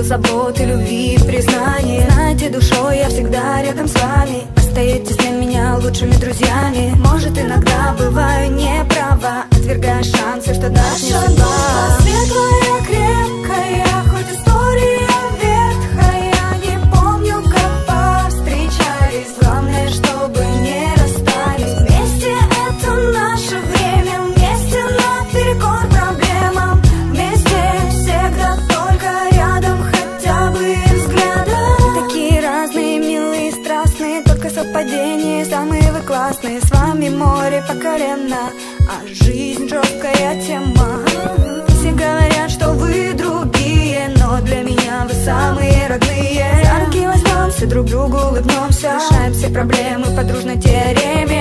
заботы, любви, признания. Знаете, душой я всегда рядом с вами. Остаетесь для меня лучшими друзьями. Может, иногда бываю неправа, отвергая шансы, что даст мне судьба. Светлая, крепкая, хоть история ветхая. Не помню, как повстречались. Главное, чтобы не расстались. Вместе это наше время. Вместе наперекор проблемам. Вместе всегда только рядом, хотя бы взглядом. Такие разные, милые, страстные, только совпадения самые вы классные. С вами море по колено, а жизнь жесткая тема. Все говорят, что вы другие, но для меня вы самые родные. За руки возьмемся, друг другу улыбнемся, решаем все проблемы по дружной теореме.